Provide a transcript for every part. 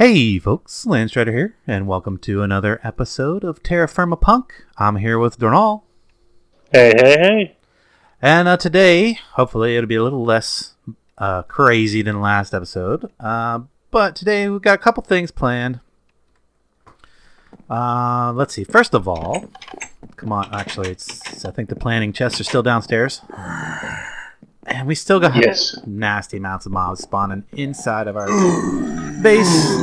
Hey folks, Landstryder here, and welcome to another episode of TerraFirma Punk. I'm here with Dornall. Hey. And today, hopefully it'll be a little less crazy than last episode. But today we've got a couple things planned. Let's see. First of all, come on, actually, I think the planning chests are still downstairs. And we still got nasty amounts of mobs spawning inside of our base.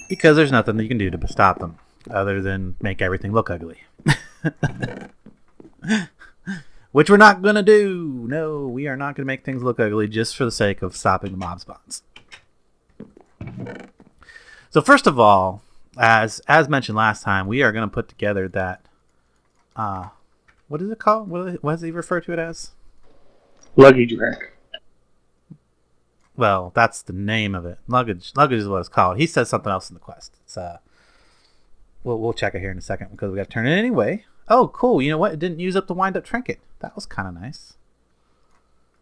Because there's nothing that you can do to stop them other than make everything look ugly. Which we're not going to do. No, we are not going to make things look ugly just for the sake of stopping the mob spawns. So first of all, as mentioned last time, we are going to put together that... what is it called? What does he refer to it as? Luggage rack. Well, that's the name of it. Luggage is what it's called. He says something else in the quest. It's we'll check it here in a second because we got to turn it anyway. Oh, cool. You know what? It didn't use up the wind-up trinket. That was kind of nice.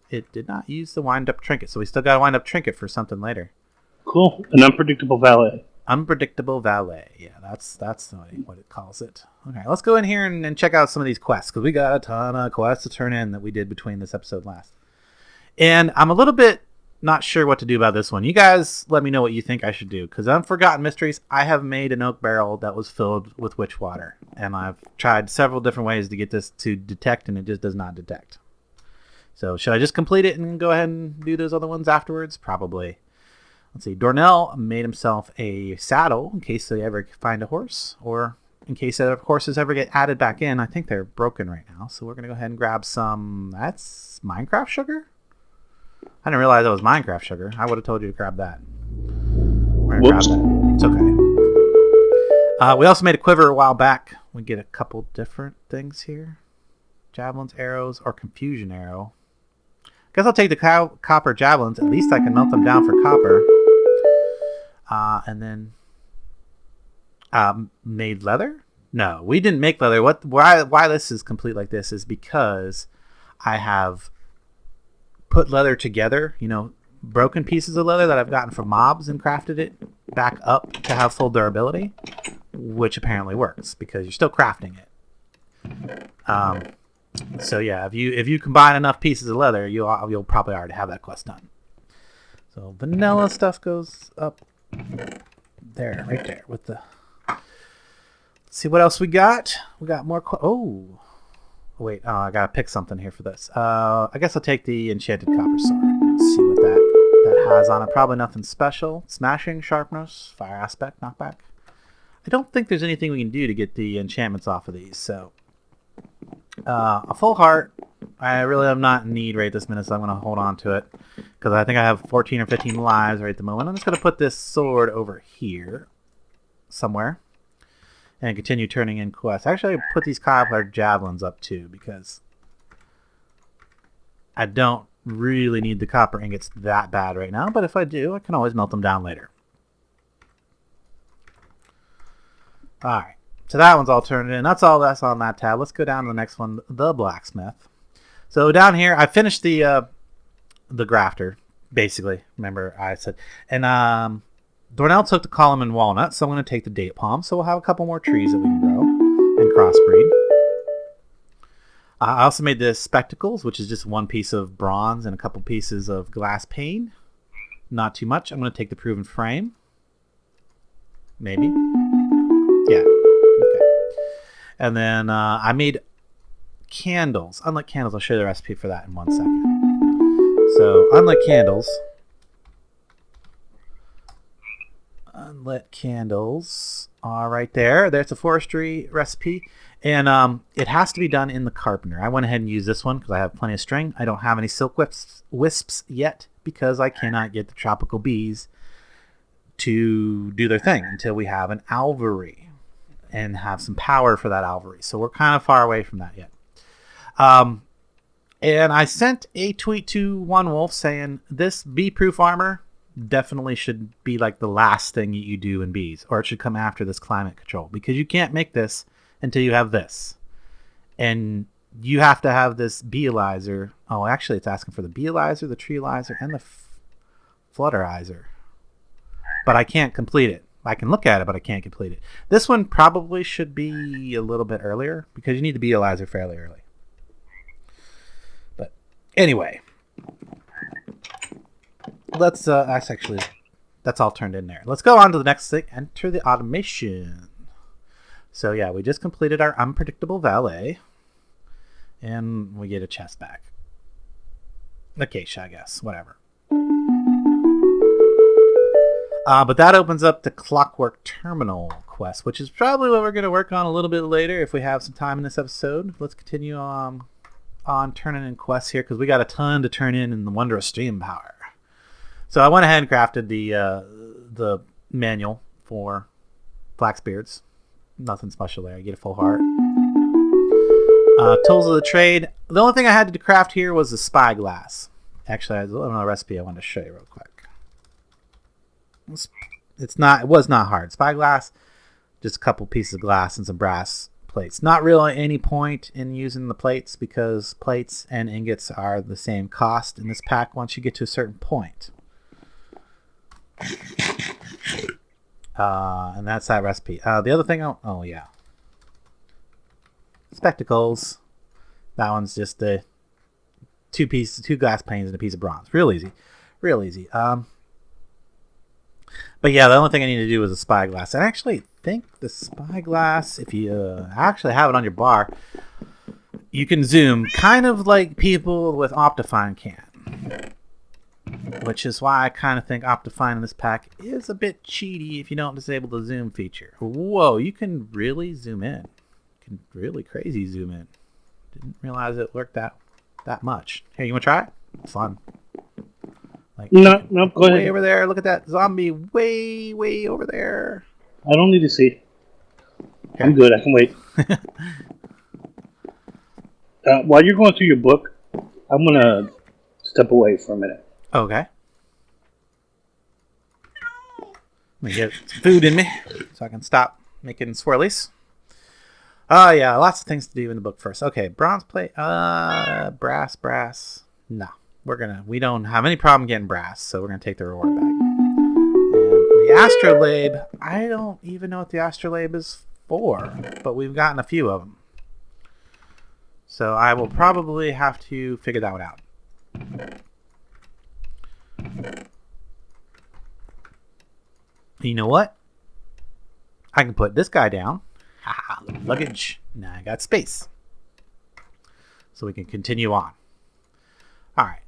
It did not use the wind-up trinket, so we still got a wind-up trinket for something later. Cool. An unpredictable valet. Unpredictable valet. Yeah, that's what it calls it. Okay, let's go in here and check out some of these quests because we got a ton of quests to turn in that we did between this episode last. And I'm a little bit not sure what to do about this one. You guys let me know what you think I should do. Because Unforgotten Mysteries, I have made an oak barrel that was filled with witch water. And I've tried several different ways to get this to detect, and it just does not detect. So should I just complete it and go ahead and do those other ones afterwards? Probably. Let's see. Dornall made himself a saddle in case they ever find a horse. Or in case horses ever get added back in. I think they're broken right now. So we're going to go ahead and grab some... That's Minecraft sugar? I didn't realize that was Minecraft sugar. I would have told you to grab that. We're gonna grab that. It's okay. We also made a quiver a while back. We get a couple different things here. Javelins, arrows, or confusion arrow. Guess I'll take the copper javelins. At least I can melt them down for copper. And then made leather? No, we didn't make leather. Why this is complete like this is because I have put leather together, broken pieces of leather that I've gotten from mobs and crafted it back up to have full durability, which apparently works because you're still crafting it. So yeah, if you combine enough pieces of leather, you'll probably already have that quest done. So vanilla stuff goes up there, right there with the... Let's see what else we got. We got more... Wait, I gotta pick something here for this. I guess I'll take the enchanted copper sword. Let's see what that has on it. Probably nothing special. Smashing, sharpness, fire aspect, knockback. I don't think there's anything we can do to get the enchantments off of these. So, a full heart. I really am not in need right this minute, so I'm gonna hold on to it because I think I have 14 or 15 lives right at the moment. I'm just gonna put this sword over here somewhere. And continue turning in quests. Actually, I put these copper javelins up too because I don't really need the copper ingots that bad right now. But if I do, I can always melt them down later. Alright, so that one's all turned in. That's all that's on that tab. Let's go down to the next one, the blacksmith. So down here, I finished the grafter, basically. Remember I said. And Dornall took the column and walnut, so I'm going to take the date palm. So we'll have a couple more trees that we can grow and crossbreed. I also made the spectacles, which is just one piece of bronze and a couple pieces of glass pane. Not too much. I'm going to take the proven frame. Maybe. Yeah. Okay. And then I made candles. Unlit candles. I'll show you the recipe for that in 1 second. So unlit candles... Unlit candles are right there. There's a forestry recipe. And it has to be done in the carpenter. I went ahead and used this one because I have plenty of string. I don't have any silk wisps yet because I cannot get the tropical bees to do their thing until we have an alvery and have some power for that alvery. So we're kind of far away from that yet. And I sent a tweet to One Wolf saying this bee-proof armor definitely should be like the last thing you do in bees, or it should come after this climate control because you can't make this until you have this, and you have to have this beealizer. Oh, actually it's asking for the beealizer, the treealizer, and the flutterizer. But I can't complete it. I can look at it, but I can't complete it. This one probably should be a little bit earlier because you need to be Eliza fairly early. But anyway, let's that's all turned in there. Let's go on to the next thing. Enter the automation. So yeah, we just completed our unpredictable valet, and we get a chest back. Acacia, I guess, whatever. But that opens up the Clockwork Terminal quest, which is probably what we're going to work on a little bit later if we have some time in this episode. Let's continue on turning in quests here because we got a ton to turn in the Wonder of Stream Power. So I went ahead and crafted the manual for Flaxbeards. Nothing special there. You get a full heart. Tools of the trade. The only thing I had to craft here was the spyglass. Actually, I have another recipe I wanted to show you real quick. It was not hard. Spyglass, just a couple pieces of glass and some brass plates. Not really any point in using the plates because plates and ingots are the same cost in this pack once you get to a certain point. And that's that recipe. The other thing, oh yeah, spectacles. That one's just the two glass panes and a piece of bronze. Real easy. But yeah, the only thing I need to do is a spyglass. I actually think the spyglass, if you actually have it on your bar, you can zoom kind of like people with Optifine can. Which is why I kind of think Optifine in this pack is a bit cheaty if you don't disable the zoom feature. Whoa, you can really zoom in. You can really crazy zoom in. Didn't realize it worked that much. Here, you want to try it? It's fun. Like, no, go ahead. Way over there. Look at that zombie way over there. I don't need to see. Okay. I'm good. I can wait. While you're going through your book, I'm going to step away for a minute. Okay. Let me get some food in me so I can stop making swirlies. Oh, yeah. Lots of things to do in the book first. Okay. Bronze plate. Brass. No. We don't have any problem getting brass, so we're gonna take the reward back. And the astrolabe, I don't even know what the astrolabe is for, but we've gotten a few of them. So I will probably have to figure that one out. You know what? I can put this guy down. Haha, luggage. Now I got space. So we can continue on. Alright,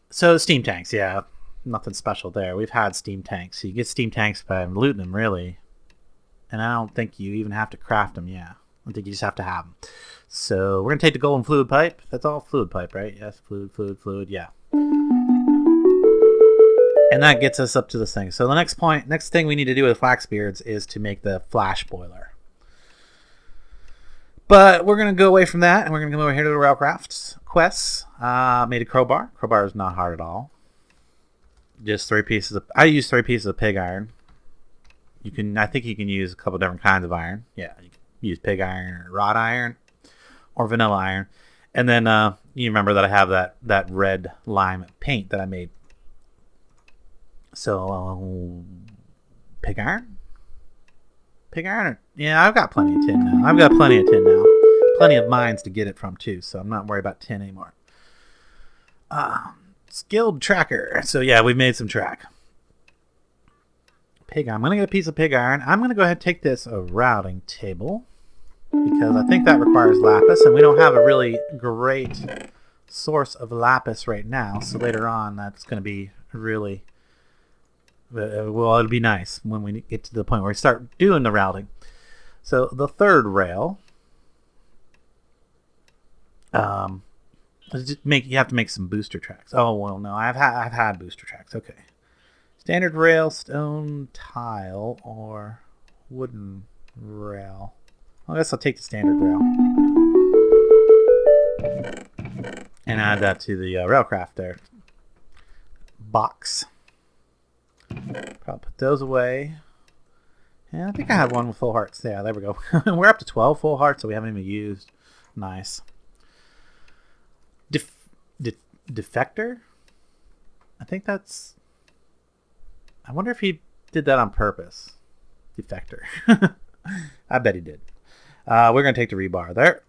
so steam tanks, yeah, nothing special there. We've had steam tanks. You get steam tanks by looting them, really. And I don't think you even have to craft them, yeah. I think you just have to have them. So we're going to take the golden fluid pipe. That's all fluid pipe, right? Yes, fluid, yeah. And that gets us up to this thing. So the next thing we need to do with Flaxbeards is to make the flash boiler. But we're going to go away from that, and we're going to come over here to the Railcraft quests. Made a crowbar. Crowbar is not hard at all. Just 3 pieces of... I use 3 pieces of pig iron. I think you can use a couple different kinds of iron. Yeah, you can use pig iron, or wrought iron, or vanilla iron. And then you remember that I have that red lime paint that I made. So, pig iron? Pig iron? Yeah, I've got plenty of tin now. Plenty of mines to get it from, too, so I'm not worried about tin anymore. Skilled tracker. So, yeah, we've made some track. Pig iron. I'm going to get a piece of pig iron. I'm going to go ahead and take this routing table because I think that requires lapis, and we don't have a really great source of lapis right now, so later on that's going to be really... Well, it'll be nice when we get to the point where we start doing the routing. So the third rail, you have to make some booster tracks. Oh well, no, I've had booster tracks. Okay, standard rail, stone tile, or wooden rail. Well, I guess I'll take the standard rail and add that to the Railcraft there box. Probably put those away. And I think I have one with full hearts. Yeah, there we go. We're up to 12 full hearts, so we haven't even used. Nice. Defector? I think that's... I wonder if he did that on purpose. Defector. I bet he did. We're going to take the rebar there.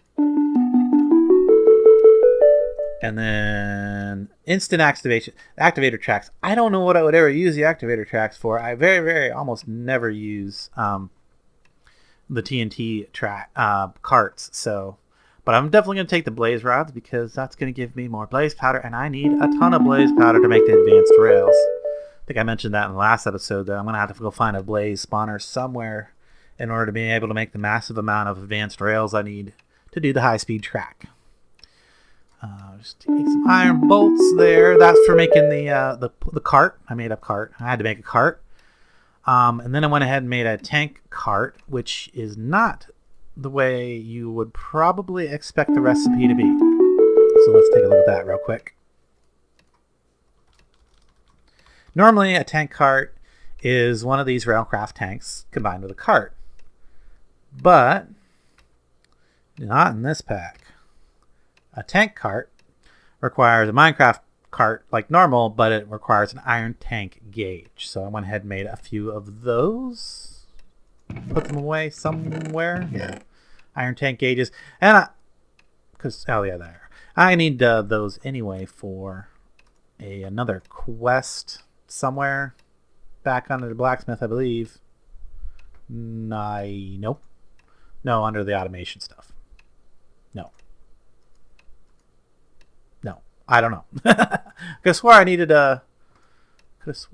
And then instant activation. Activator tracks. I don't know what I would ever use the activator tracks for. I very almost never use the TNT track carts. So, but I'm definitely going to take the blaze rods because that's going to give me more blaze powder, and I need a ton of blaze powder to make the advanced rails. I think I mentioned that in the last episode that I'm going to have to go find a blaze spawner somewhere in order to be able to make the massive amount of advanced rails I need to do the high-speed track. Just take some iron bolts there. That's for making the cart. I made a cart. I had to make a cart. And then I went ahead and made a tank cart, which is not the way you would probably expect the recipe to be. So let's take a look at that real quick. Normally, a tank cart is one of these railcraft tanks combined with a cart. But not in this pack. A tank cart requires a Minecraft cart like normal, but it requires an iron tank gauge. So I went ahead and made a few of those. Put them away somewhere. Yeah. Iron tank gauges. And there. I need those anyway for another quest somewhere back under the blacksmith, I believe. Nope. No, under the automation stuff. No, I don't know. I swear I needed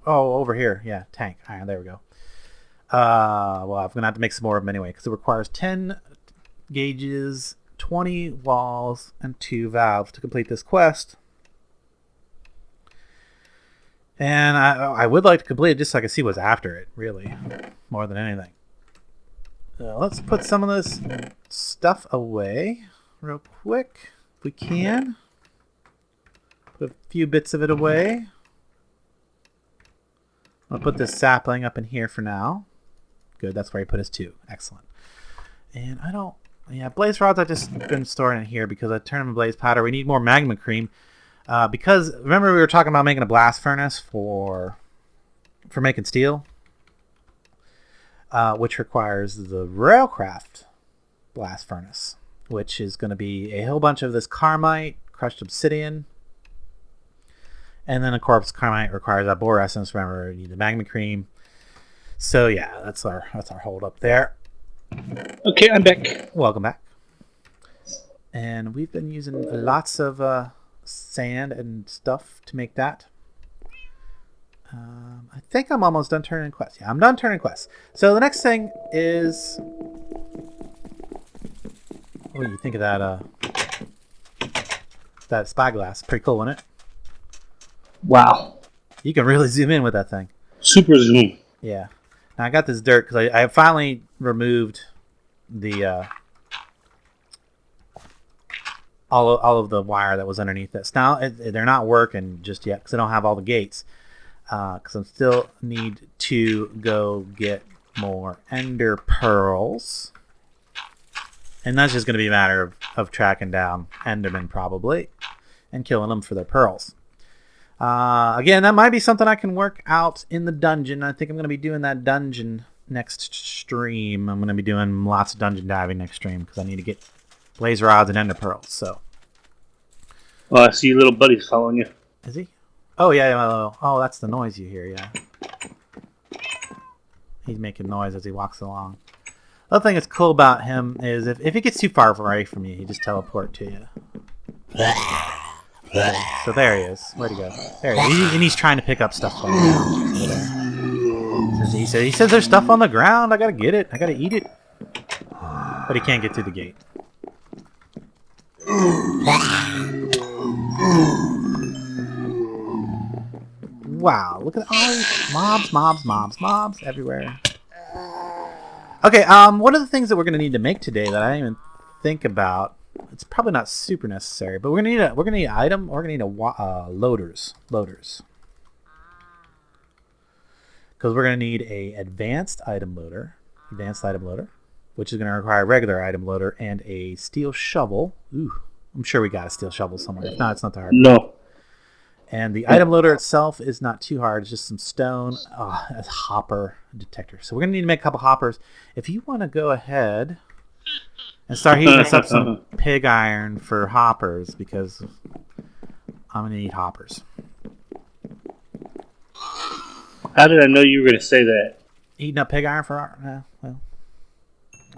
over here. Yeah, tank iron. There we go. Well, I'm gonna have to make some more of them anyway because it requires 10 gauges, 20 walls, and 2 valves to complete this quest. And I would like to complete it just so I can see what's after it, really, more than anything. Let's put some of this stuff away real quick, if we can. Put a few bits of it away. I'll put this sapling up in here for now. Good, that's where he put his 2. Excellent. And blaze rods I've just been storing in here because I turned them into blaze powder. We need more magma cream. Because remember we were talking about making a blast furnace for making steel, which requires the railcraft blast furnace, which is going to be a whole bunch of this carmite, crushed obsidian, and then of course carmite requires that bore essence. Remember, you need the magma cream. So yeah, that's our hold up there. Okay, I'm back. Welcome back. And we've been using lots of sand and stuff to make that. I think I'm almost done turning quests. Yeah, I'm done turning quests. So the next thing is... What do you think of that spyglass? Pretty cool, isn't it? Wow. You can really zoom in with that thing. Super zoom. Yeah. Now I got this dirt because I finally removed the... all of the wire that was underneath this. Now they're not working just yet because I don't have all the gates. Because I still need to go get more ender pearls. And that's just going to be a matter of tracking down endermen probably and killing them for their pearls. Again, that might be something I can work out in the dungeon. I think I'm going to be doing that dungeon next stream. I'm going to be doing lots of dungeon diving next stream because I need to get blaze rods and ender pearls. So. Well, I see your little buddy's following you. Is he? Oh, yeah. Oh, that's the noise you hear, yeah. He's making noise as he walks along. The other thing that's cool about him is if he gets too far away from you, he just teleport to you. So there he is. Where'd he go? There he is. And he's trying to pick up stuff on the ground over there. He says there's stuff on the ground. I gotta get it. I gotta eat it. But he can't get through the gate. Wow, look at all these mobs everywhere. Okay, one of the things that we're gonna need to make today that I didn't even think about, it's probably not super necessary, but we're gonna need an item. We're gonna need loaders, because we're gonna need a advanced item loader, which is gonna require a regular item loader and a steel shovel. Ooh, I'm sure we got a steel shovel somewhere. If not, it's not that hard. No. And the item loader itself is not too hard. It's just some stone, a hopper detector. So we're going to need to make a couple hoppers. If you want to go ahead and start heating us up some pig iron for hoppers, because I'm going to need hoppers. How did I know you were going to say that? Heating up pig iron for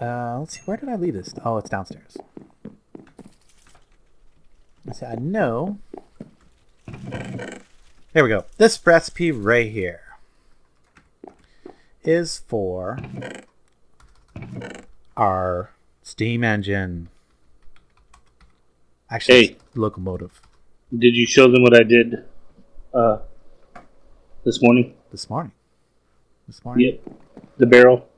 let's see. Where did I leave this? Oh, it's downstairs. Let's see. I know. There we go. This recipe right here is for our steam engine. Actually, Hey, locomotive. did you show them what I did this morning? This morning. Yep. The barrel.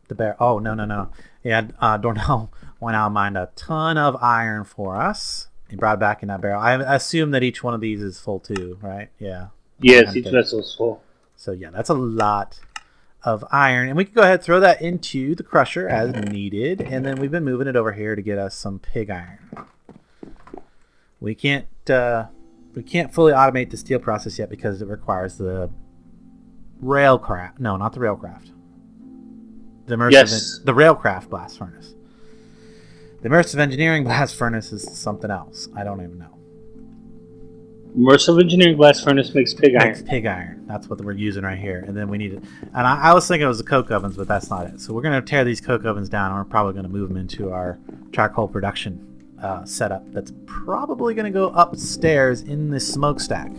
The bear. Oh, no. Yeah, Dornall went out and mined a ton of iron for us. He brought it back in that barrel. I assume that each one of these is full too, right? Yeah. Yes, each vessel is full. So yeah, that's a lot of iron. And we can go ahead and throw that into the crusher as needed. And then we've been moving it over here to get us some pig iron. We can't fully automate the steel process yet because it requires the railcraft. No, not the railcraft. The railcraft blast furnace. The immersive engineering blast furnace is something else. I don't even know. Immersive engineering blast furnace makes pig iron. Makes pig iron. That's what we're using right here. And then we need it. And I was thinking it was the coke ovens, but that's not it. So we're going to tear these coke ovens down, and we're probably going to move them into our charcoal production setup. That's probably going to go upstairs in the smokestack.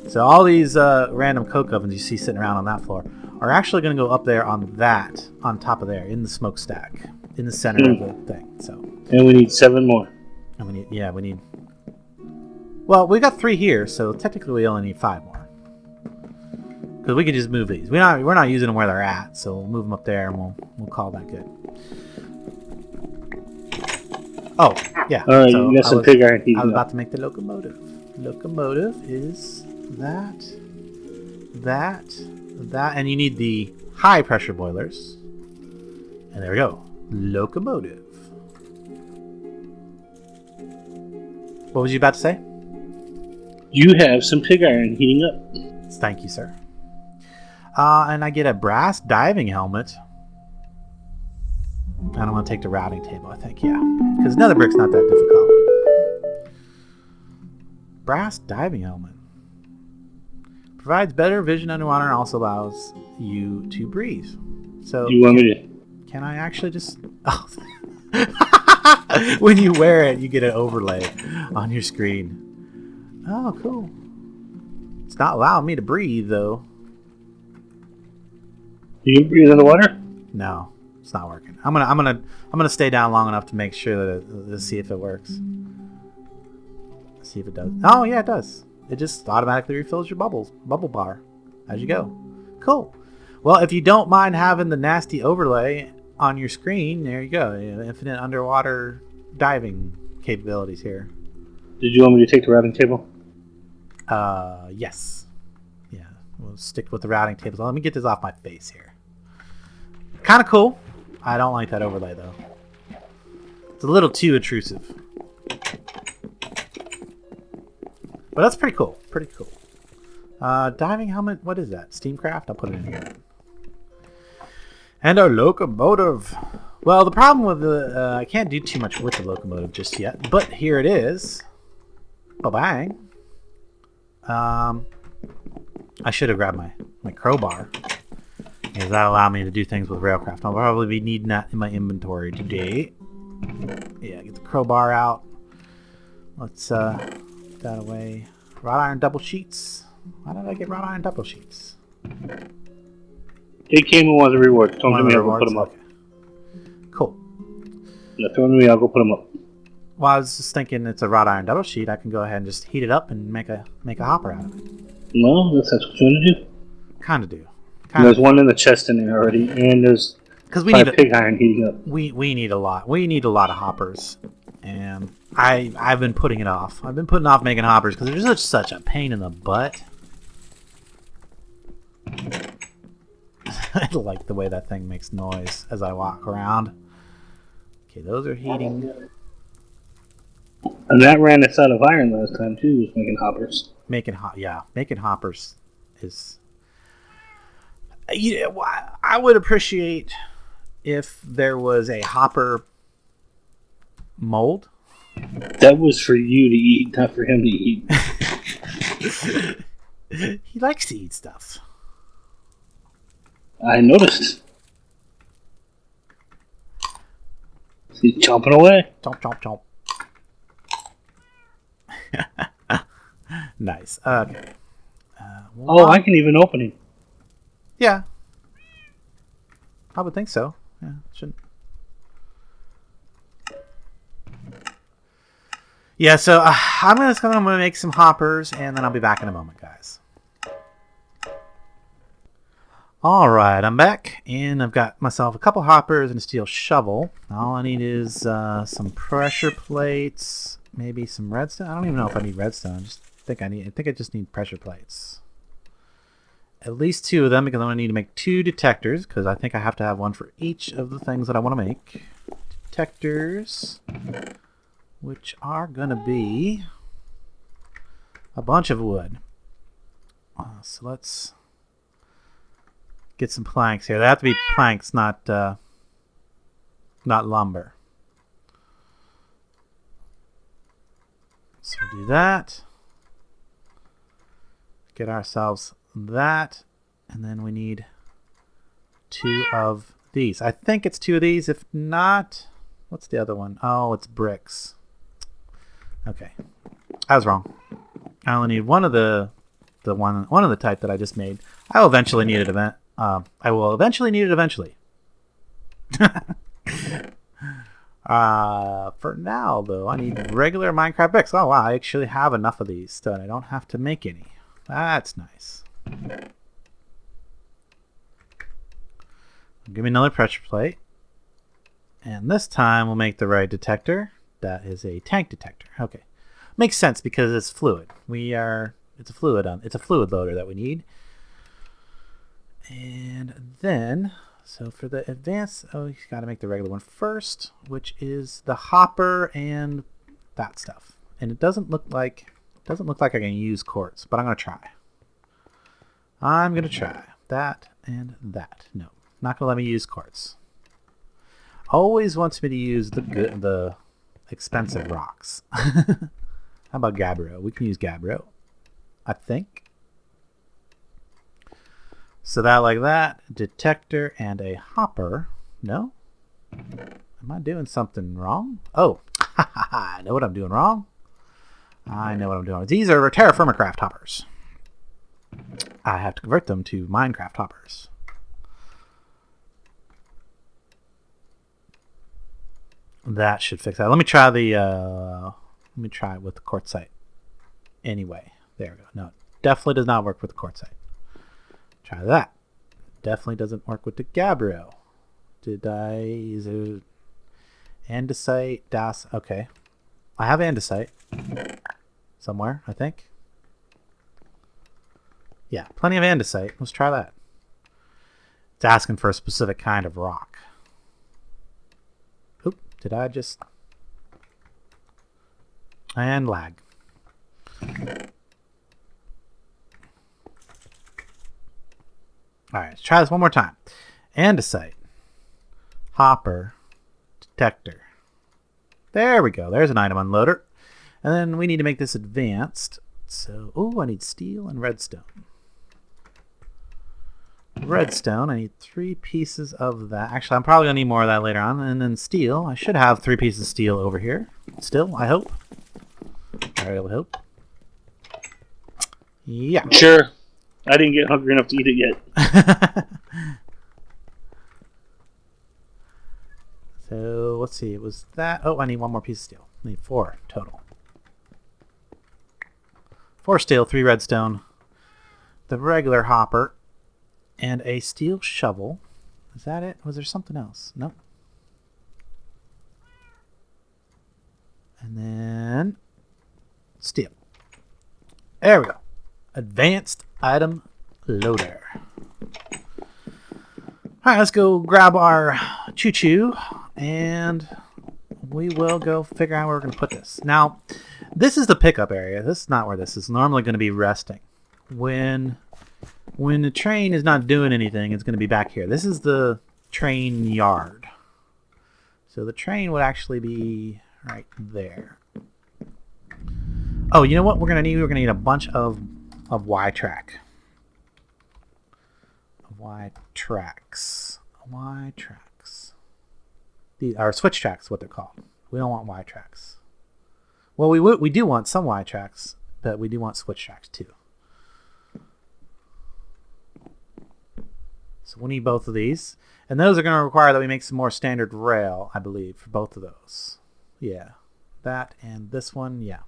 So all these random coke ovens you see sitting around on that floor are actually going to go up there on top of there, in the smokestack, in the center of the thing. So. And we need 7 more. And we need. Well, we got 3 here, so technically we only need 5 more. Because we could just move these. We're not using them where they're at, so we'll move them up there and we'll call that good. Oh, yeah. All right, so you got some pig iron heating. I was about to make the locomotive. Locomotive is that, and you need the high pressure boilers. And there we go. Locomotive. What was you about to say? You have some pig iron heating up. Thank you, sir. And I get a brass diving helmet. I don't want to take the routing table, I think, yeah. Because nether brick's not that difficult. Brass diving helmet. Provides better vision underwater and also allows you to breathe. So you want me to? Can I actually just... Oh. When you wear it, you get an overlay on your screen. Oh, cool. It's not allowing me to breathe, though. You can breathe underwater? No, it's not working. I'm gonna stay down long enough to make sure that to see if it works. See if it does. Oh yeah, it does. It just automatically refills your bubble bar as you go. Cool. Well, if you don't mind having the nasty overlay on your screen, there you go. Infinite underwater diving capabilities here. Did you want me to take the routing table? Yes. Yeah, we'll stick with the routing tables. Let me get this off my face here. Kind of cool. I don't like that overlay though. It's a little too intrusive. But that's pretty cool. Pretty cool. Diving helmet. What is that? Steamcraft? I'll put it in here. And our locomotive. Well, the problem with the... I can't do too much with the locomotive just yet. But here it is. Ba-bang. I should have grabbed my crowbar. Because that allowed me to do things with Railcraft. I'll probably be needing that in my inventory today. Yeah, get the crowbar out. Let's put that away. Wrought iron double sheets. Why did I get wrought iron double sheets? It came in one of the rewards. Don't give me, I'll go put them up. Okay. Cool. Yeah, throw them to me, I'll go put them up. Well, I was just thinking it's a wrought iron double sheet. I can go ahead and just heat it up and make a hopper out of it. No, that's what you want to do. Kind of do. There's one in the chest in there already, and there's pig iron heating up. We need a lot. We need a lot of hoppers, and I've been putting it off. I've been putting off making hoppers because they're just such a pain in the butt. I like the way that thing makes noise as I walk around. Okay, those are heating. And that ran us out of iron last time too, was making hoppers. making hoppers is. I would appreciate if there was a hopper mold. That was for you to eat, not for him to eat. He likes to eat stuff. I noticed. He's chomping away. Chomp, chomp, chomp. Nice. Okay. Oh, I can even open him. Yeah. I would think so. Yeah, shouldn't. Yeah, so I'm gonna make some hoppers, and then I'll be back in a moment, guys. All right, I'm back, and I've got myself a couple hoppers and a steel shovel. All I need is some pressure plates, maybe some redstone. I don't even know if I need redstone. I think I just need pressure plates. At least 2 of them, because I'm gonna need to make 2 detectors, because I think I have to have one for each of the things that I want to make. Detectors, which are gonna be a bunch of wood. So let's get some planks here. They have to be planks, not lumber. So we'll do that. Get ourselves that, and then we need 2 of these. I think it's 2 of these. If not, what's the other one? Oh, it's bricks. Okay, I was wrong. I only need one of the one of the type that I just made. I will eventually need it. I will eventually need it eventually. For now, though, I need regular Minecraft bricks. Oh, wow, I actually have enough of these, so I don't have to make any. That's nice. Give me another pressure plate. And this time we'll make the right detector. That is a tank detector. Okay. Makes sense because it's fluid. It's a fluid loader that we need. And then, so for the advanced, you got to make the regular one first, which is the hopper and that stuff. And it doesn't look like I can use quartz, but I'm going to try. I'm going to try that and that. No, not going to let me use quartz. Always wants me to use the expensive rocks. How about gabbro? We can use gabbro, I think. So that like that, detector and a hopper. No? Am I doing something wrong? Oh, I know what I'm doing wrong. These are TerraFirmaCraft hoppers. I have to convert them to Minecraft hoppers. That should fix that. Let me try it with the quartzite. Anyway, there we go. No, it definitely does not work with the quartzite. Try that. Definitely doesn't work with the gabbro. Is it andesite? Okay. I have andesite somewhere, I think. Yeah, plenty of andesite. Let's try that. It's asking for a specific kind of rock. Oop, did I just... And lag. Alright, let's try this one more time. Andesite. Hopper. Detector. There we go. There's an item unloader. And then we need to make this advanced. So, I need steel and redstone. Redstone, I need 3 pieces of that. Actually, I'm probably going to need more of that later on. And then steel. I should have 3 pieces of steel over here. Still, I hope. I will hope. Yeah. Sure. I didn't get hungry enough to eat it yet. So, let's see. It was that. Oh, I need 1 more piece of steel. I need 4 total. 4 steel, 3 redstone, the regular hopper, and a steel shovel. Is that it? Was there something else? Nope. And then steel. There we go. Advanced item loader. Alright, let's go grab our choo-choo, and we will go figure out where we're going to put this. Now, This is the pickup area. This is not where this is normally going to be resting. When the train is not doing anything, it's going to be back here. This is the train yard. So the train would actually be right there. Oh, you know what we're going to need? We're going to need a bunch of Y-track. Y-tracks. Y-tracks. These are switch tracks, what they're called. We don't want Y-tracks. Well, we do want some Y-tracks, but we do want switch tracks too. So we'll need both of these. And those are going to require that we make some more standard rail, I believe, for both of those. Yeah. That and this one, yeah.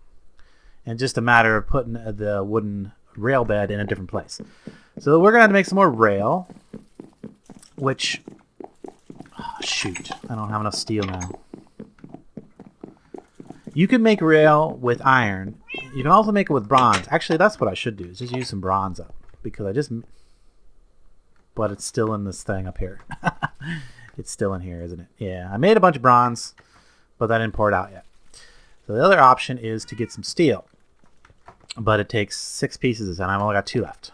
And just a matter of putting the wooden rail bed in a different place. So we're going to have to make some more rail, which... Oh, shoot. I don't have enough steel now. You can make rail with iron. You can also make it with bronze. Actually, that's what I should do, is just use some bronze up. Because I just... But it's still in this thing up here. It's still in here, isn't it? Yeah, I made a bunch of bronze, but that didn't pour it out yet. So the other option is to get some steel. But it takes 6 pieces, and I've only got 2 left.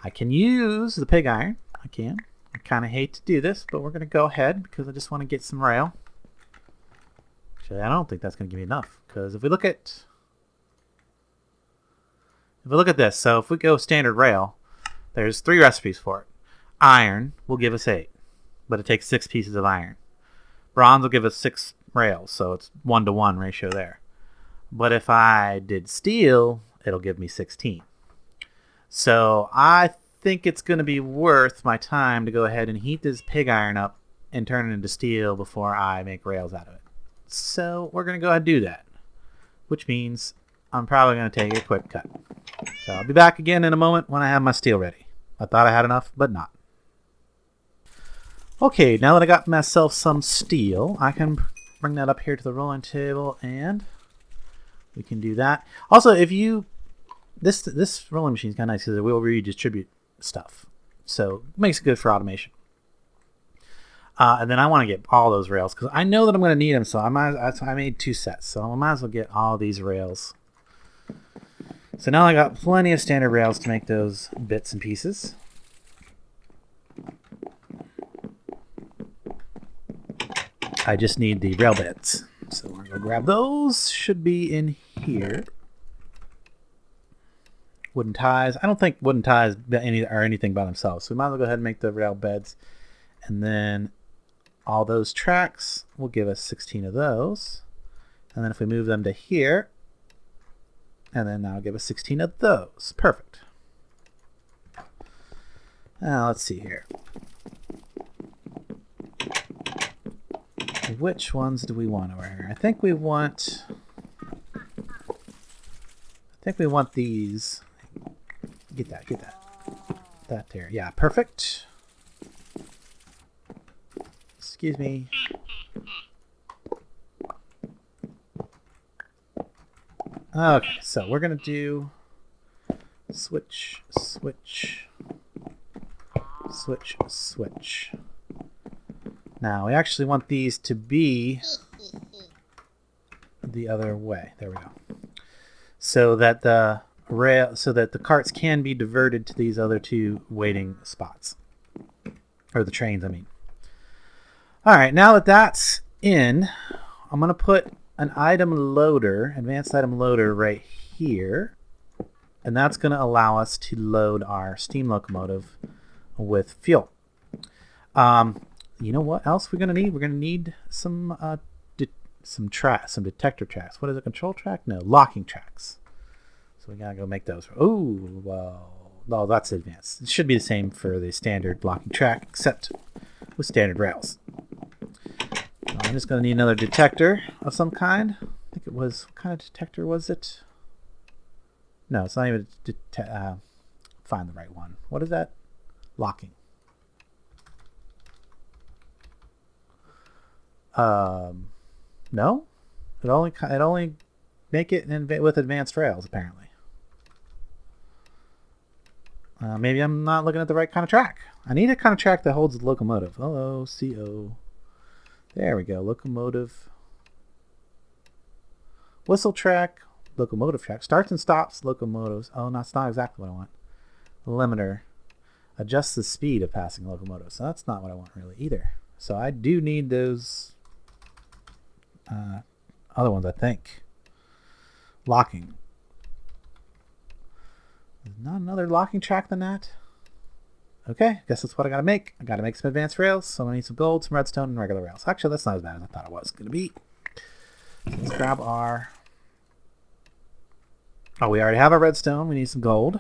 I can use the pig iron. I can. I kind of hate to do this, but we're going to go ahead because I just want to get some rail. Actually, I don't think that's going to give me enough. Because if we look at... this, so if we go standard rail, there's 3 recipes for it. Iron will give us 8, but it takes 6 pieces of iron. Bronze will give us 6 rails, so it's 1-to-1 ratio there. But if I did steel, it'll give me 16. So I think it's going to be worth my time to go ahead and heat this pig iron up and turn it into steel before I make rails out of it. So we're going to go ahead and do that, which means I'm probably going to take a quick cut. So I'll be back again in a moment when I have my steel ready. I thought I had enough, but not. Okay, now that I got myself some steel, I can bring that up here to the rolling table, and we can do that. Also, if you... This rolling machine is kind of nice because it will redistribute stuff. So it makes it good for automation. And then I want to get all those rails because I know that I'm going to need them, so I made 2 sets. So I might as well get all these rails. So now I got plenty of standard rails to make those bits and pieces. I just need the rail beds. So we're going to grab those. Should be in here. Wooden ties. I don't think wooden ties are anything by themselves. So we might as well go ahead and make the rail beds. And then all those tracks will give us 16 of those. And then if we move them to here, and then that'll give us 16 of those. Perfect. Now let's see here. Which ones do we want over here? I think we want these. Get that. That there. Yeah, perfect. Excuse me. Okay, so we're going to do switch. Now, we actually want these to be the other way. There we go. So that the carts can be diverted to these other 2 waiting spots. Or the trains, I mean. All right, now that that's in, I'm going to put an item loader, advanced item loader right here. And that's going to allow us to load our steam locomotive with fuel. You know what else we're going to need? We're going to need some detector tracks. What is it? Control track? No, locking tracks. So we got to go make those. Oh, well, no, that's advanced. It should be the same for the standard locking track, except with standard rails. I'm just going to need another detector of some kind. I think it was, what kind of detector was it? No, it's not even find the right one. What is that? Locking. No, it only make it with advanced rails apparently. Maybe I'm not looking at the right kind of track. I need a kind of track that holds the locomotive. LOCO. There we go. Locomotive. Whistle track. locomotive track. Starts and stops locomotives. Oh, that's not exactly what I want. Limiter. Adjusts the speed of passing locomotives. So that's not what I want really either. So I do need those other ones, I think. Locking. There's not another locking track than that. Okay, guess that's what I gotta make. I gotta make some advanced rails, so I need some gold, some redstone, and regular rails. Actually, that's not as bad as I thought it was gonna be. So let's grab our... Oh, we already have our redstone. We need some gold.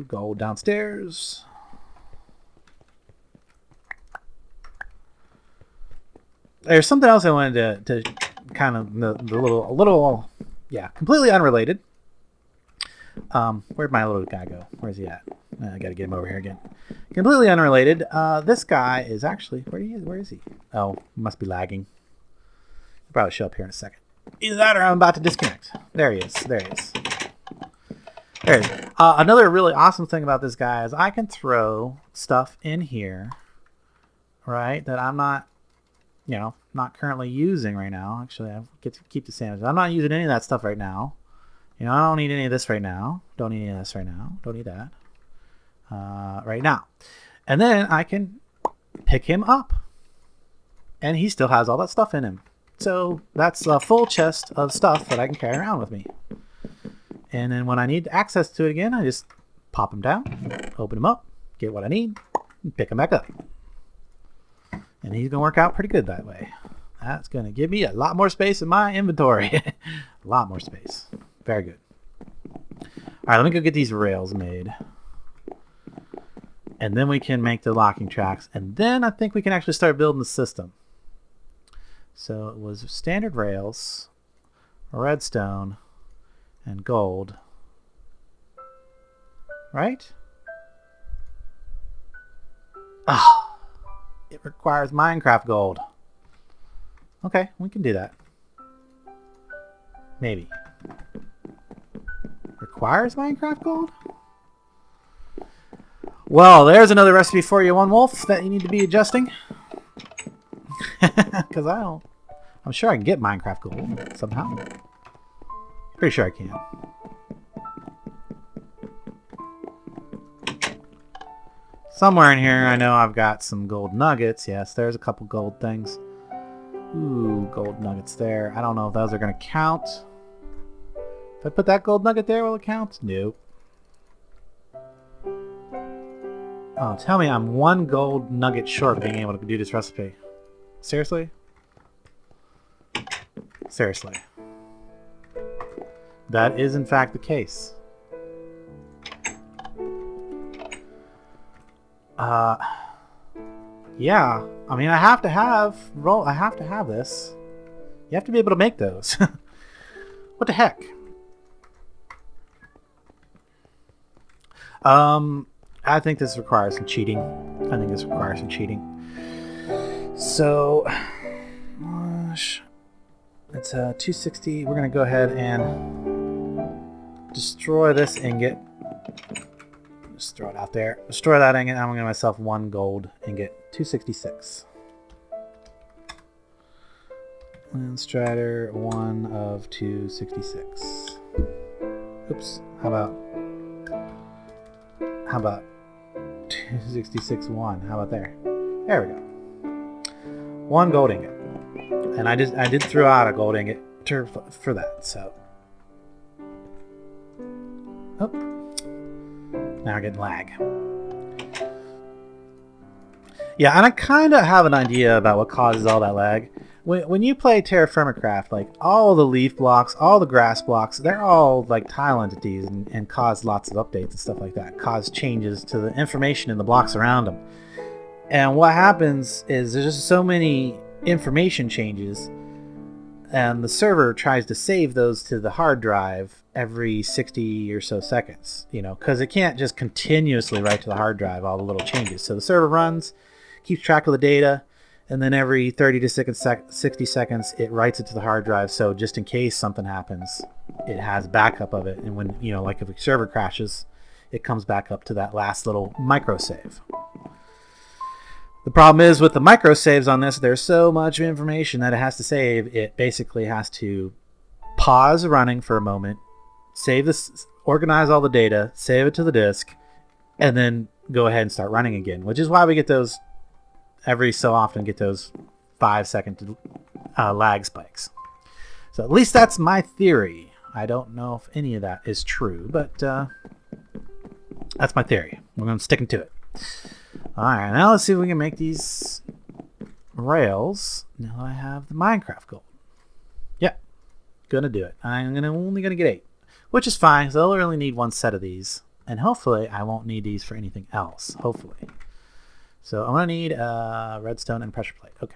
Gold downstairs. There's something else I wanted to kind of a little yeah, completely unrelated. Where'd my little guy go? Where's he at? I gotta get him over here again. Completely unrelated. This guy is actually where is he? Oh, must be lagging. He'll probably show up here in a second. Either that or I'm about to disconnect. There he is. There he is. There he is. Another really awesome thing about this guy is I can throw stuff in here, right, that I'm not, not currently using right now. Actually, I get to keep the sandwich. I'm not using any of that stuff right now. I don't need any of this right now. Don't need any of this right now. Don't need that right now. And then I can pick him up. And he still has all that stuff in him. So that's a full chest of stuff that I can carry around with me. And then when I need access to it again, I just pop him down, open him up, get what I need, and pick him back up. And he's going to work out pretty good that way. That's going to give me a lot more space in my inventory. A lot more space. Very good. All right, let me go get these rails made. And then we can make the locking tracks. And then I think we can actually start building the system. So it was standard rails, redstone, and gold. Right? Ah, it requires Minecraft gold. Okay, we can do that. Maybe. Requires Minecraft gold? Well, there's another recipe for you, One Wolf, that you need to be adjusting. Because I'm sure I can get Minecraft gold somehow. Pretty sure I can. Somewhere in here, I know I've got some gold nuggets. Yes, there's a couple gold things. Ooh, gold nuggets there. I don't know if those are going to count. If I put that gold nugget there, will it count? Nope. Oh, tell me I'm one gold nugget short of being able to do this recipe. Seriously? Seriously. That is in fact the case. Yeah. I mean, I have to have this. You have to be able to make those. What the heck? I think this requires some cheating. So, it's 260. We're gonna go ahead and destroy this ingot. Just throw it out there. Destroy that ingot. I'm gonna give myself one gold ingot. 266. Landstryder, 1 of 266. Oops. How about 266 1? How about there? There we go. One gold ingot. And I did throw out a gold ingot for that, so. Oh. Now we're getting lag. Yeah, and I kind of have an idea about what causes all that lag. When you play TerraFirmaCraft, like all the leaf blocks, all the grass blocks, they're all like tile entities and cause lots of updates and stuff like that. Cause changes to the information in the blocks around them. And what happens is there's just so many information changes, and the server tries to save those to the hard drive every 60 or so seconds, because it can't just continuously write to the hard drive all the little changes. So the server runs, keeps track of the data, and then every 30 to 60 seconds it writes it to the hard drive, so just in case something happens it has backup of it. And when like if a server crashes, it comes back up to that last little micro save. The problem is with the micro saves on this, there's so much information that it has to save. It basically has to pause running for a moment, save this, organize all the data, save it to the disk, and then go ahead and start running again, which is why we get those every so often, get those 5-second lag spikes. So at least that's my theory. I don't know if any of that is true, but that's my theory. We're going to stick to it. All right, now let's see if we can make these rails. Now I have the Minecraft gold. Yep, gonna do it. I'm only gonna get 8, which is fine. So I'll only need 1 set of these, and hopefully I won't need these for anything else. Hopefully. So I'm gonna need redstone and pressure plate. Okay.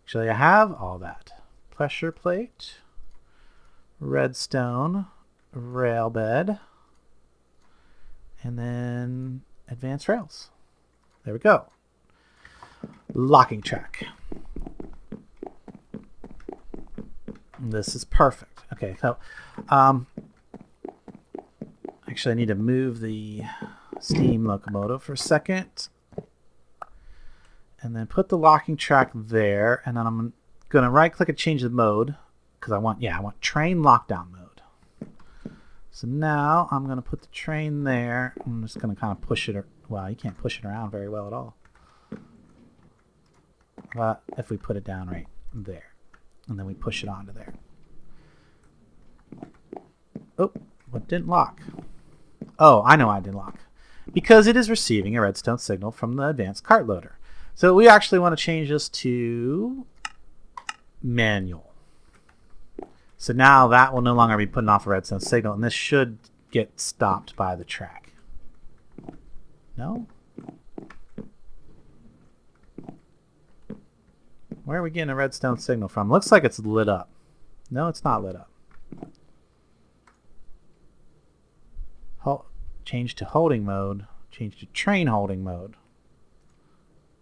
Actually, I have all that. Pressure plate, redstone, rail bed, and then advanced rails. There we go. Locking track. This is perfect. Okay, so actually I need to move the steam locomotive for a second. And then put the locking track there, and then I'm gonna right click and change the mode because I want train lockdown mode. So now I'm gonna put the train there. I'm just gonna kind of push it. Wow, you can't push it around very well at all. But if we put it down right there, and then we push it onto there. Oh, what didn't lock? Oh, I know I didn't lock. Because it is receiving a redstone signal from the advanced cart loader. So we actually want to change this to manual. So now that will no longer be putting off a redstone signal, and this should get stopped by the track. No? Where are we getting a redstone signal from? Looks like it's lit up. No, it's not lit up. Change to holding mode. Change to train holding mode.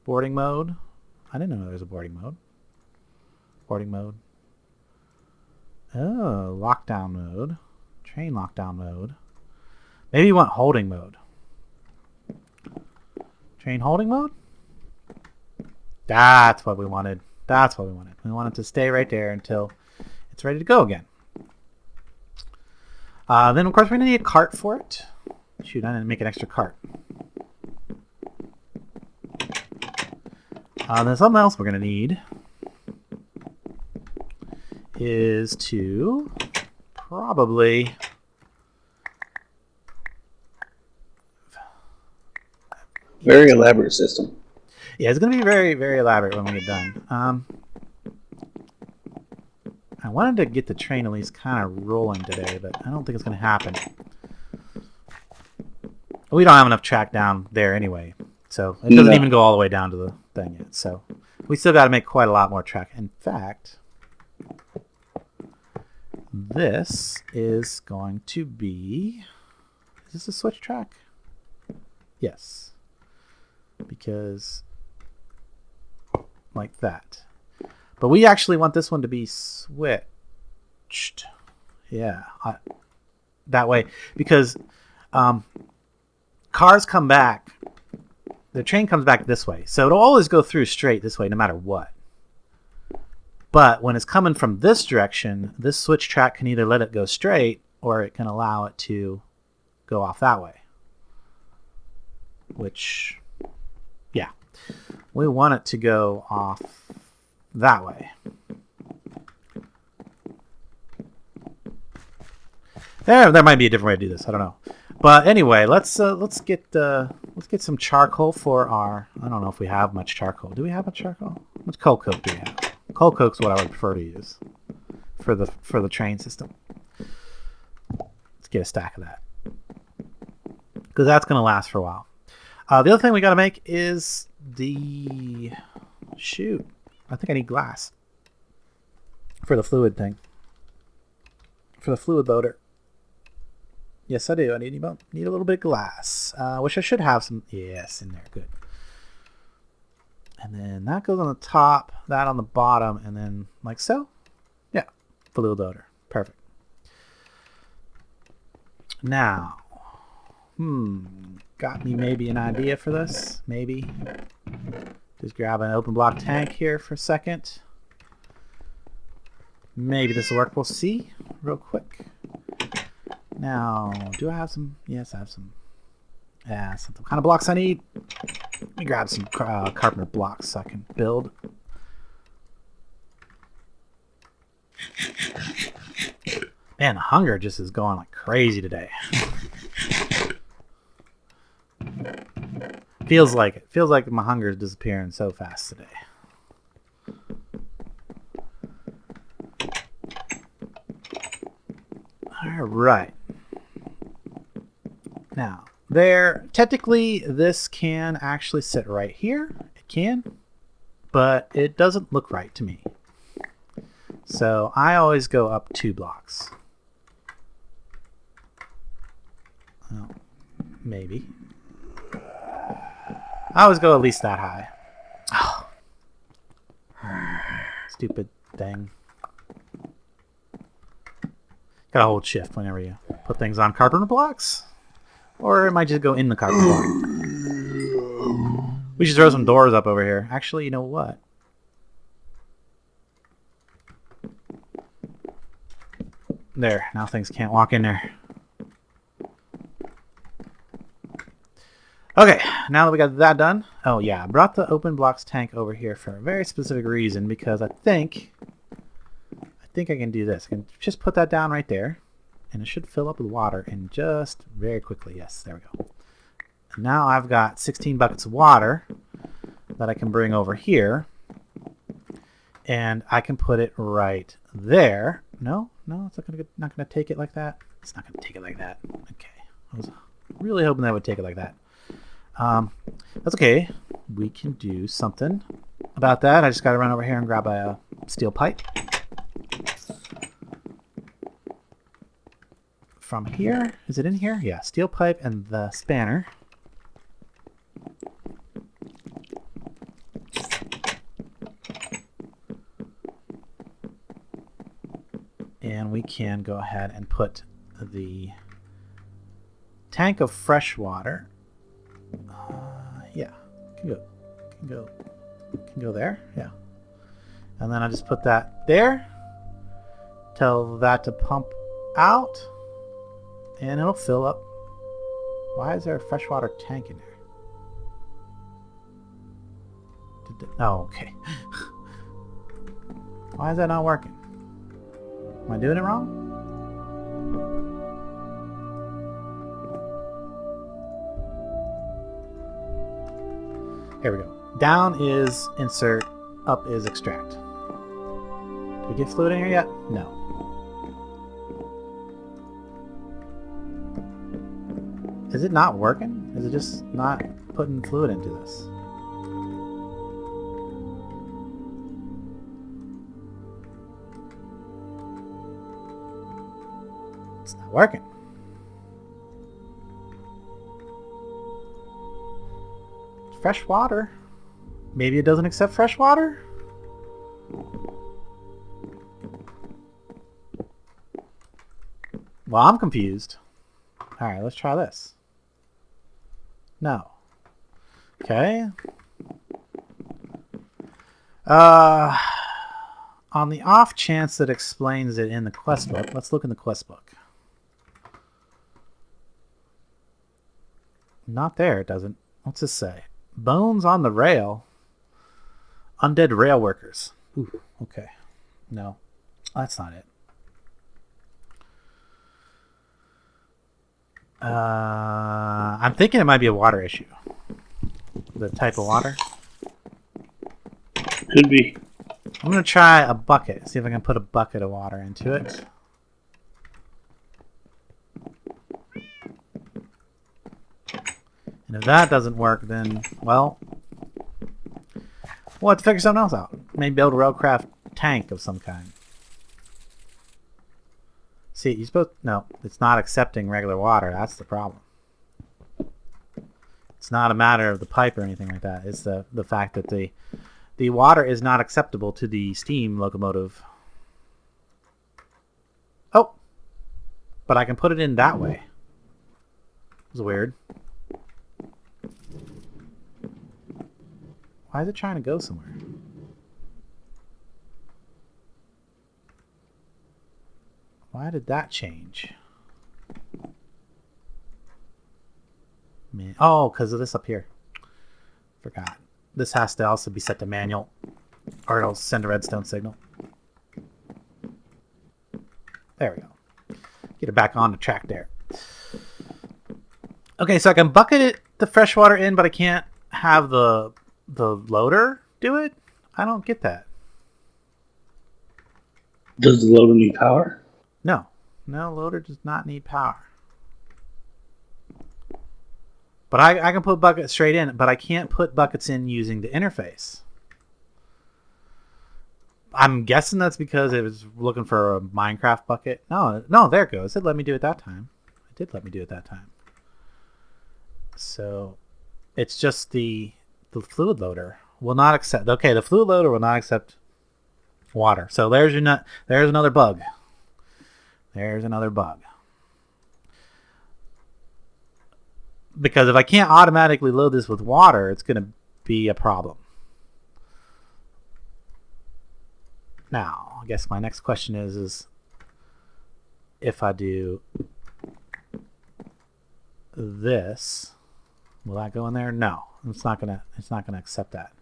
Boarding mode. I didn't know there was a boarding mode. Boarding mode. Oh, lockdown mode. Train lockdown mode. Maybe you want holding mode. Train holding mode? That's what we wanted. That's what we wanted. We want it to stay right there until it's ready to go again. Then, of course, we're going to need a cart for it. Shoot, I didn't make an extra cart. Then something else we're going to need is to probably very elaborate system. Yeah, it's going to be very, very elaborate when we get done. I wanted to get the train at least kind of rolling today, but I don't think it's going to happen. We don't have enough track down there anyway, so it doesn't even go all the way down to the thing yet. So we still got to make quite a lot more track. In fact, this is going to be... Is this a switch track? Yes. Because... like that. But we actually want this one to be switched. Yeah. That way. Because cars come back. The train comes back this way. So it'll always go through straight this way no matter what. But when it's coming from this direction, this switch track can either let it go straight or it can allow it to go off that way. Which, yeah. We want it to go off that way. There might be a different way to do this. I don't know. But anyway, let's get some charcoal for our. I don't know if we have much charcoal. Do we have much charcoal? How much coal coke do we have? Coal coke's what I would prefer to use for the train system. Let's get a stack of that because that's going to last for a while. The other thing we got to make is the shoot. I think I need glass for the fluid thing. For the fluid loader. Yes, I do. I need a little bit of glass. Which I should have some. Yes, in there. Good. And then that goes on the top, that on the bottom, and then like so. Yeah, fluid loader. Perfect. Now, got me maybe an idea for this? Maybe. Just grab an open block tank here for a second. Maybe this will work. We'll see real quick. Now, do I have some? Yes, I have some. Yeah, some kind of blocks I need. Let me grab some carpenter blocks so I can build. Man, the hunger just is going like crazy today. Feels like it. Feels like my hunger is disappearing so fast today. All right. Now, technically this can actually sit right here. It can, but it doesn't look right to me. So I always go up 2 blocks. Well, maybe. I always go at least that high. Oh. Stupid thing. Gotta hold shift whenever you put things on carpenter blocks. Or it might just go in the carpenter block. We should throw some doors up over here. Actually, you know what? There. Now things can't walk in there. Okay, now that we got that done. Oh yeah, I brought the open blocks tank over here for a very specific reason, because I think I can do this. I can just put that down right there, and it should fill up with water in just very quickly. Yes, there we go. And now I've got 16 buckets of water that I can bring over here, and I can put it right there. No, it's not gonna take it like that. It's not gonna take it like that. Okay, I was really hoping that would take it like that. That's okay. We can do something about that. I just got to run over here and grab a steel pipe. From here, is it in here? Yeah, steel pipe and the spanner. And we can go ahead and put the tank of fresh water. Yeah, can go there. Yeah, and then I just put that there. Tell that to pump out, and it'll fill up. Why is there a freshwater tank in there? Oh, okay. Why is that not working? Am I doing it wrong? Here we go. Down is insert, up is extract. Did we get fluid in here yet? No. Is it not working? Is it just not putting fluid into this? It's not working. Fresh water. Maybe it doesn't accept fresh water? Well, I'm confused. Alright, let's try this. No. Okay. On the off chance that explains it in the quest book, let's look in the quest book. Not there, it doesn't. What's this say? Bones on the rail. Undead rail workers. Ooh, okay. No, that's not it. I'm thinking it might be a water issue. The type of water. Could be. I'm going to try a bucket. See if I can put a bucket of water into it. And if that doesn't work, then, well, we'll have to figure something else out. Maybe build a railcraft tank of some kind. See, you're supposed... No, it's not accepting regular water. That's the problem. It's not a matter of the pipe or anything like that. It's the fact that the water is not acceptable to the steam locomotive. Oh! But I can put it in that way. It was weird. Why is it trying to go somewhere? Why did that change? Man. Oh, because of this up here. Forgot. This has to also be set to manual, or it'll send a redstone signal. There we go. Get it back on the track there. Okay, so I can bucket the fresh water in, but I can't have the loader do it? I don't get that. Does the loader need power? No. No, loader does not need power. But I can put buckets straight in, but I can't put buckets in using the interface. I'm guessing that's because it was looking for a Minecraft bucket. No, there it goes. It let me do it that time. It did let me do it that time. So it's just the fluid loader will not accept. Okay, the fluid loader will not accept water. So there's your there's another bug. There's another bug. Because if I can't automatically load this with water, it's going to be a problem. Now, I guess my next question is if I do this, will that go in there? No, it's not gonna accept that.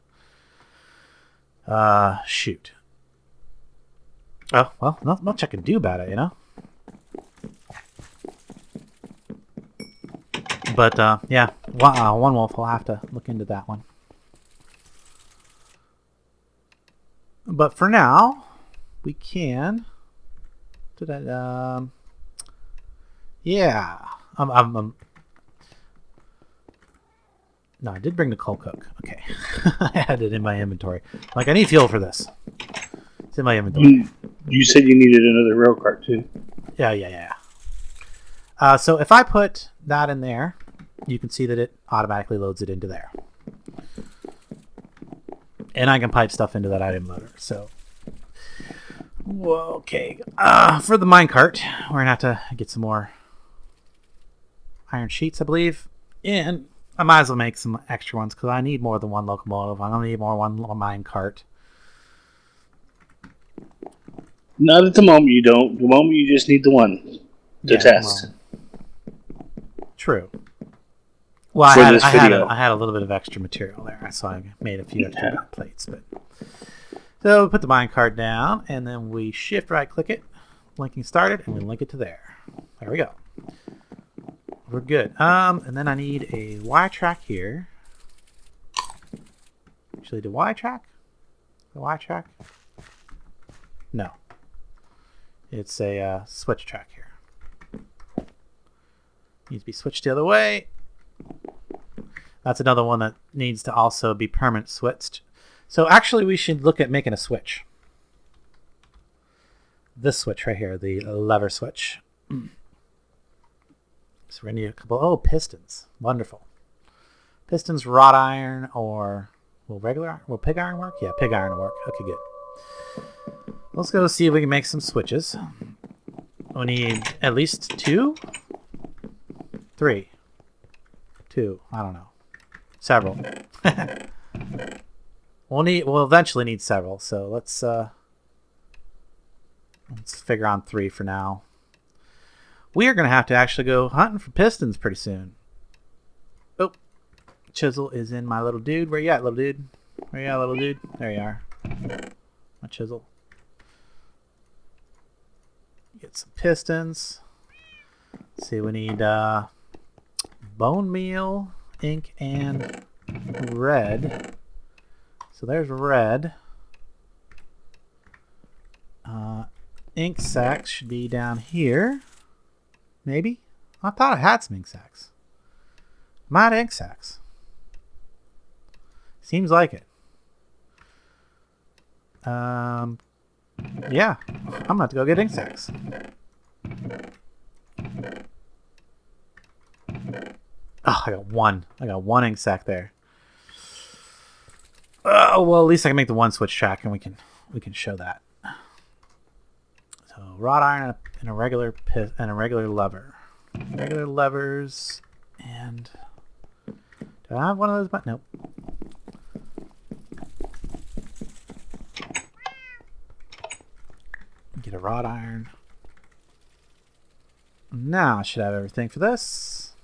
Shoot. Oh well, not much I can do about it, you know. But yeah, one wolf will have to look into that one. But for now, we can. Yeah. No, I did bring the coal coke. Okay. I had it in my inventory. Like, I need fuel for this. It's in my inventory. You said you needed another rail cart, too. Yeah. So if I put that in there, you can see that it automatically loads it into there. And I can pipe stuff into that item loader. So, okay. For the minecart, we're going to have to get some more iron sheets, I believe. And I might as well make some extra ones because I need more than one locomotive. I'm going to need more one minecart. Not at the moment you don't. The moment you just need the one to test. Well, true. Well, I had a little bit of extra material there, so I made a few extra plates. But so we put the minecart down, and then we shift right click it, linking started, and we link it to there. There we go. We're good. And then I need a Y track here. Actually, the Y track? The Y track? No. It's a switch track here. Needs to be switched the other way. That's another one that needs to also be permanent switched. So actually we should look at making a switch. This switch right here, the lever switch. So we're going to need a couple, pistons. Wonderful. Pistons, wrought iron, or will pig iron work? Yeah, pig iron will work. Okay, good. Let's go see if we can make some switches. We need at least 2? 3. 2. I don't know. Several. We'll eventually need several, so let's figure on 3 for now. We are going to have to actually go hunting for pistons pretty soon. Oh, chisel is in my little dude. Where you at, little dude? Where you at, little dude? There you are. My chisel. Get some pistons. Let's see, we need bone meal, ink, and red. So there's red. Ink sacks should be down here. Maybe? I thought I had some ink sacks. Am I out of ink sacks? Seems like it. Yeah. I'm gonna have to go get ink sacks. Oh, I got one. I got one ink sack there. Oh, well, at least I can make the one switch track, and we can show that. So wrought iron and a regular lever. Regular levers, and do I have one of those? Nope. Get a wrought iron. Now I should have everything for this.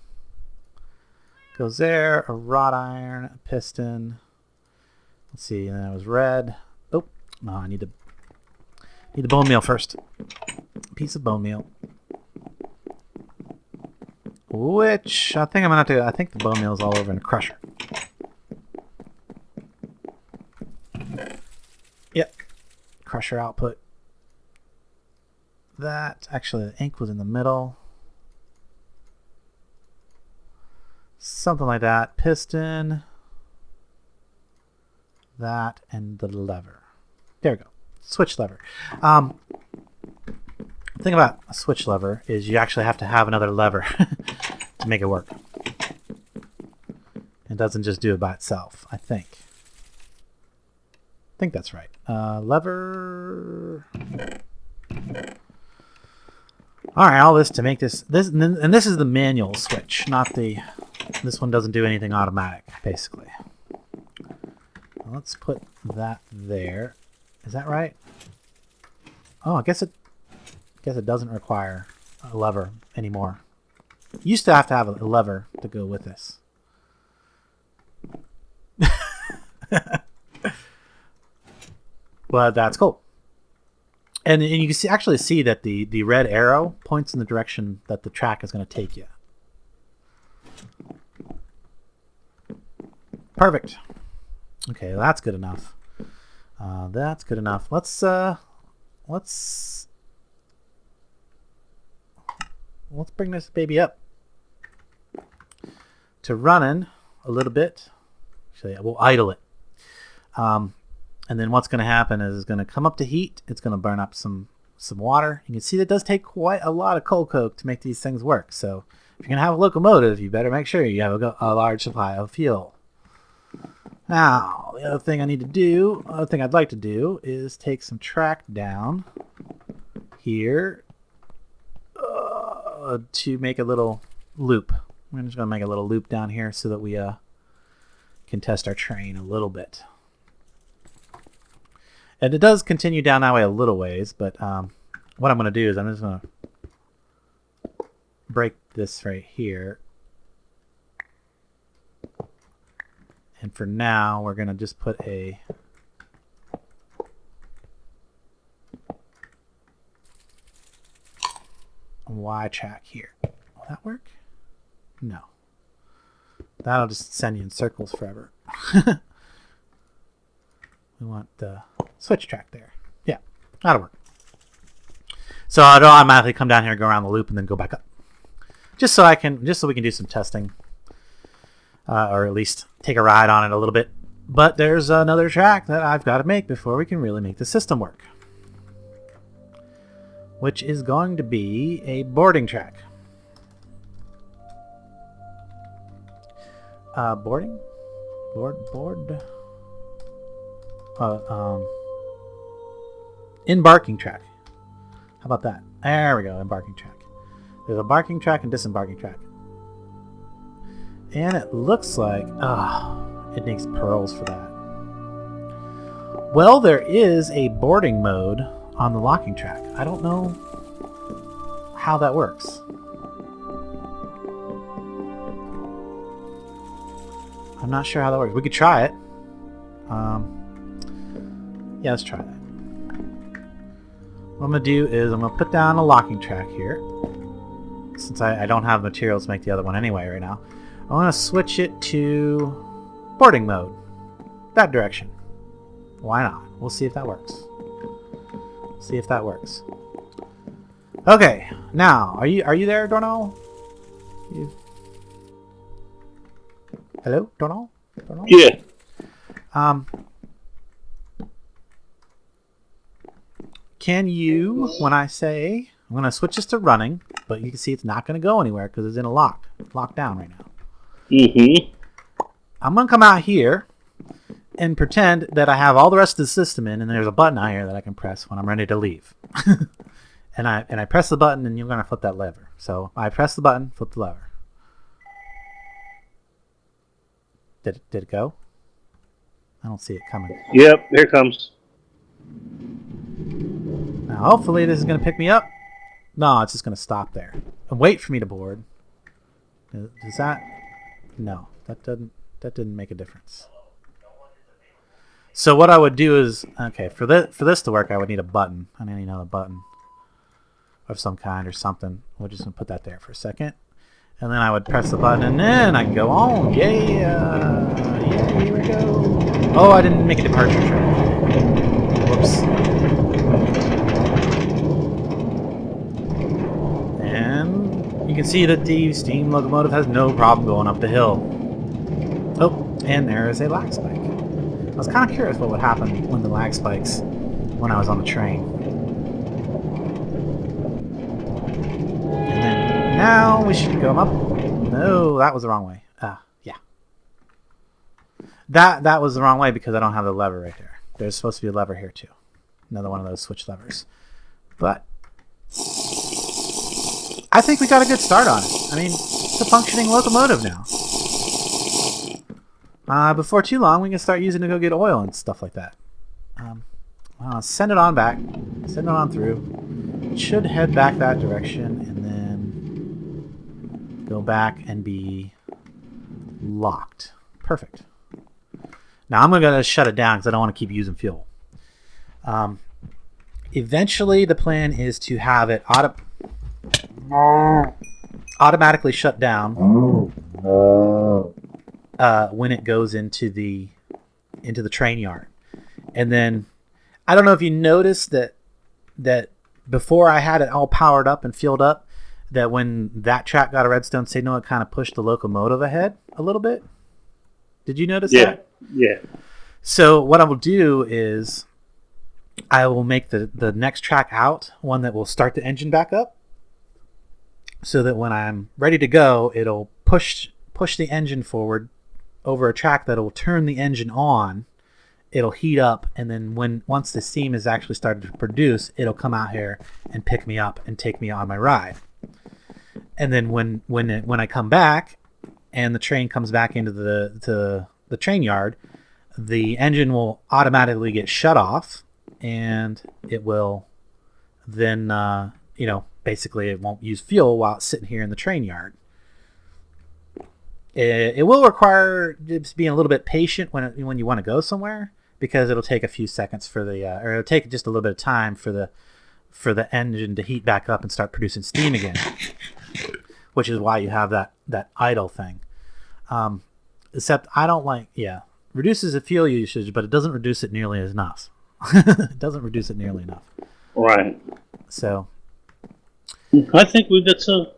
Goes there. A wrought iron, a piston. Let's see, and that was red. Oh, no, I need the bone meal first. Piece of bone meal. Which I think I'm gonna have to. I think the bone meal is all over in a crusher. Yep, crusher output. That actually the ink was in the middle. Something like that. Piston. That and the lever. There we go. Switch lever. The thing about a switch lever is you actually have to have another lever to make it work. It doesn't just do it by itself, I think. I think that's right. Lever. All right, all this to make this and this is the manual switch, not the. This one doesn't do anything automatic, basically. Let's put that there. Is that right? Oh, I guess it doesn't require a lever anymore. You used to have a lever to go with this. But that's cool. And you can see, actually see that the red arrow points in the direction that the track is going to take you. Perfect. Okay, that's good enough. That's good enough. Let's bring this baby up to running a little bit. Actually, we'll idle it. And then what's going to happen is it's going to come up to heat. It's going to burn up some water. You can see that it does take quite a lot of coal coke to make these things work. So if you're going to have a locomotive, you better make sure you have a large supply of fuel. Now, the other thing I'd like to do is take some track down here to make a little loop. We're just going to make a little loop down here so that we can test our train a little bit. And it does continue down that way a little ways, but what I'm going to do is I'm just going to break this right here. And for now, we're going to just put a Y track here. Will that work? No. That'll just send you in circles forever. We want the switch track there. Yeah, that'll work. So it'll automatically come down here, go around the loop, and then go back up. Just so we can do some testing. Or at least take a ride on it a little bit. But there's another track that I've got to make before we can really make the system work. Which is going to be a boarding track. Boarding? Board? Embarking track. How about that? There we go, embarking track. There's a barking track and disembarking track. And it looks like, it needs pearls for that. Well, there is a boarding mode on the locking track. I don't know how that works. I'm not sure how that works. We could try it. Yeah, let's try that. What I'm going to do is I'm going to put down a locking track here. Since I don't have materials to make the other one anyway right now. I want to switch it to boarding mode. That direction. Why not? We'll see if that works. Okay. Now, are you there, Dornall? Hello, Dornall? Yeah. Can you, when I say I'm going to switch this to running, but you can see it's not going to go anywhere because it's in a lockdown right now. Mm-hmm. I'm going to come out here and pretend that I have all the rest of the system in, and there's a button out here that I can press when I'm ready to leave. and I press the button, and you're going to flip that lever. So I press the button, flip the lever. Did it go? I don't see it coming. Yep, here it comes. Now, hopefully this is going to pick me up. No, it's just going to stop there and wait for me to board. Does that? No, that didn't make a difference. So what I would do is, okay, for this to work, I would need a button. I need another button of some kind or something. We're just going to put that there for a second. And then I would press the button, and then I can go on. Yeah, here we go. Oh, I didn't make a departure track. Whoops. And you can see that the steam locomotive has no problem going up the hill. Oh, and there is a lag spike. I was kind of curious what would happen when the lag spikes when I was on the train. And then now we should go up. No, that was the wrong way. Yeah. That was the wrong way because I don't have the lever right there. There's supposed to be a lever here too. Another one of those switch levers. But I think we got a good start on it. I mean, it's a functioning locomotive now. Before too long, we can start using it to go get oil and stuff like that. Send it on back. Send it on through. It should head back that direction and then go back and be locked. Perfect. Now I'm going to shut it down because I don't want to keep using fuel. Eventually, the plan is to have it automatically shut down when it goes into the train yard. And then I don't know if you noticed that before I had it all powered up and fueled up, that when that track got a redstone signal, it kind of pushed the locomotive ahead a little bit. Did you notice that? Yeah. So what I will do is I will make the next track out one that will start the engine back up, so that when I'm ready to go, it'll push the engine forward over a track that will turn the engine on. It'll heat up, and then once the steam is actually started to produce, it'll come out here and pick me up and take me on my ride. And then when I come back and the train comes back into the train yard, the engine will automatically get shut off, and it will then basically it won't use fuel while it's sitting here in the train yard. It will require just being a little bit patient when you want to go somewhere, because it'll take a few seconds or it'll take just a little bit of time for the engine to heat back up and start producing steam again, which is why you have that idle thing. Except I don't reduces the fuel usage, but it doesn't reduce it nearly enough. It doesn't reduce it nearly enough. Right. So I think that's a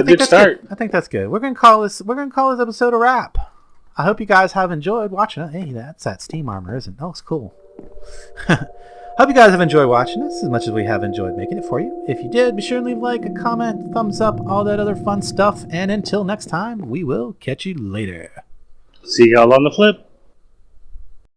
good start. Good. I think that's good. We're gonna call this episode a wrap. I hope you guys have enjoyed watching it. Hey, that's that steam armor, isn't it? Oh, it's cool. Hope you guys have enjoyed watching this as much as we have enjoyed making it for you. If you did, be sure to leave a like, a comment, thumbs up, all that other fun stuff. And until next time, we will catch you later. See y'all on the flip.